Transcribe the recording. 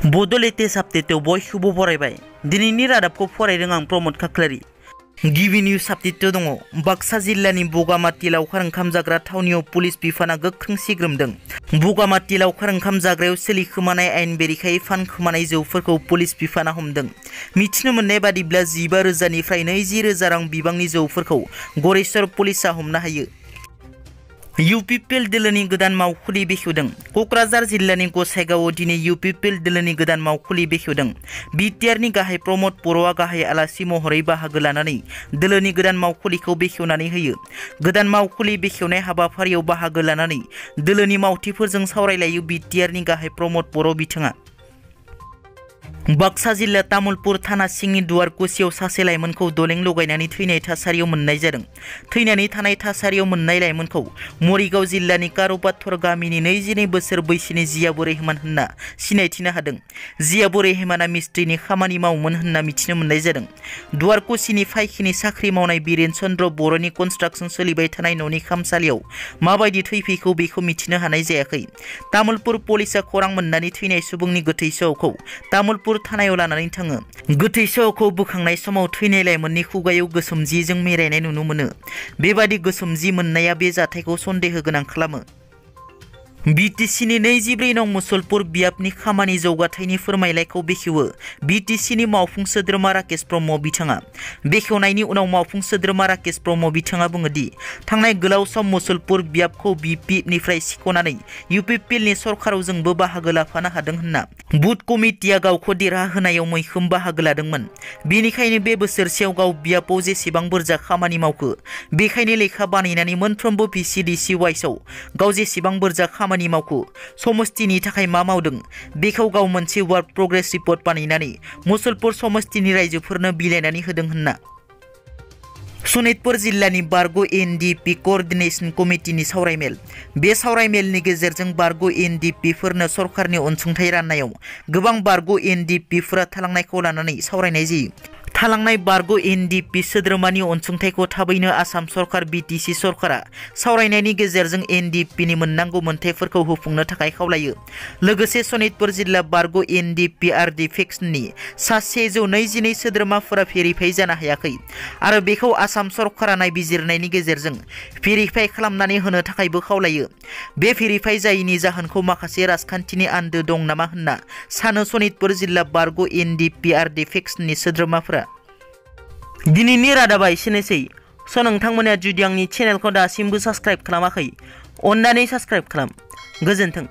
बड' लेटेस्ट आपडेटआव बयखौबो बरायबाय। दिनैनि रादाबखौ फरायदों आं प्रमद खाख्लारि। गिबि निउज आपडेटआव दङ। बाक्सा जिल्लानि बगामाति लावखार ओंखाम जाग्रा थावनियाव पुलिस बिफाना गोख्रों सिग्रोमदों। बगामाति लावखार ओंखाम जाग्रायाव सोलिखोमानाय आयेन बेरेखायै फानखोमानाय जौफोरखौ पुलिस बिफाना हमदों। मिथिनो मोननाय बादिब्ला 15,000निफ्राय 20,000 रां बिबांनि जौफोरखौ गरेस्वर पुलिसा हमनो हायो। इउपिपिएल दोलोनि गोदान मावखुलि बेखेवदों। कक्राझार जिल्लानि गसाइगावआव दिनै इउपिपिएल दोलोनि गोदान मावखुलि बेखेवदों। बिटिआरनि गाहाय प्रमद बर'आ गाहाय आलासि महरै बाहागो लानानै दोलोनि गोदान मावखुलिखौ बेखेवनानै होयो। गोदान मावखुलि बेखेवनाय हाबाफारियाव बाहागो लानानै दोलोनि मावथिफोरजों सावरायलायो बिटिआरनि गाहाय प्रमद बर' बिथाङा। बाक्सा जिल्ला तामुलपुर थाना सिंनि दुवारकुसियाव सासे लाइमोनखौ दलें लगायनानै थैनाय थासारियाव मोननाय जादों। थैनानै थानाय थासारियाव मोननाय लाइमोनखौ मरिगाव जिल्लानि कारुपाथर गामिनि 22 बोसोर बैसोनि जियाबु रेहमान होनना सिनायथिनो हादों। जियाबु रेहमाना मिस्ट्रिनि खामानि मावोमोन होनना मिथिनो मोननाय जादों। दुवारकुसिनि फायखिनि साख्रि मावनाय बिरेन चन्द्र बर'नि कन्स्ट्राक्सन सोलिबाय थानाय न'नि खामसालियाव माबायदि थैफैखौ बेखौ मिथिनो हानाय जायाखै। तामुलपुर पुलिसा खौरां मोननानै थैनाय सुबुंनि गोथै सह'खौ तामुलपुर थानायाव लानानै थाङो। गोथै सह'खौ बोखांनाय समाव थैनाय लाइमोननि खुगायाव गोसोम जिजों मेरायनाय नुनो मोनो। बेबादि गोसोम जि मोननाया बे जाथायखौ सन्देह गोनां खालामो। बिटिसिनि 24 नं मुसलपुर बियाबनि खामानि जौगाथायनि फोरमायलाइखौ बेखेवो बिटिसिनि मावफुं सोद्रोमा राकेश ब्रह्म बिथाङा। बेखेवनायनि उनाव मावफुं सोद्रोमा राकेश ब्रह्म बिथाङा बुङोदि थांनाय गोलाव सम मुसलपुर बियाबखौ बिपिएफनिफ्राय सिख'नानै इउपिपिएलनि सरकाराव जोंबो बाहागो लाफानो हादों होनना। बुथ कमिटिया गावखौ देरहा होनायाव मैखोम बाहागो लादोंमोन। बेनिखायनो बे बोसोरसेयाव गाव बियाबाव जेसेबां बुरजा खामानि मावखो बेखायनो लेखा बानायनानै मोनफ्रोमबो भिसिडिसि वाइसआव गाव जेसेबां बुरजा खामानि मावखो समस्तिनि थाखाय मा मावदों बेखौ गाव मोनसे वार्क प्रग्रेस रिपर्ट बानायनानै मुसलपुर समस्तिनि रायजोफोरनो बिलाइनानै होदों होनना। सनितपुर जिल्लानि बारग' एनडिपि क'अर्डिनेशन कमिटिनि सावरायमेल। बे सावरायमेलनि गेजेरजों बारग' एनडिपिफोरनो सरकारनि अनसुंथाइ राननायाव गोबां बारग' एनडिपिफोरा थालांनायखौ लानानै सावरायनाय जायो। थालांनाय बारग' एनडिपि सोद्रोमानि अनसुंथाइखौ थाबैनो आसाम सरकार बिटिसि सरकारा सावरायनायनि गेजेरजों एनडिपिनि मोननांगौ मोन्थाइफोरखौ होफुंनो थाखाय खावलायो। लोगोसे सनितपुर जिल्ला बारग' एनडिपि आरडि फेक्सननि सा 122 सोद्रोमाफोरा भेरिफाइ जानो हायाखै आरो बेखौ आसाम सरकारा नायबिजिरनायनि गेजेरजों भेरिफाइ खालामनानै होनो थाखायबो खावलायो। बे भेरिफाइ जायैनि जाहोनखौ माखासे राजखान्थिनि आन्दो दं नामा होनना सानो सनितपुर जिल्ला बारग' एनडिपि आरडि फेक्सननि सोद्रोमाफोरा। दिनैनि रादाबा एसेनोसै। नोंथांमोना जुदि आंनि चेनेलखौ दासिमबो साबस्क्राइब खालामाखै अन्नानै साबस्क्राइब खालाम। गोजोन्थों।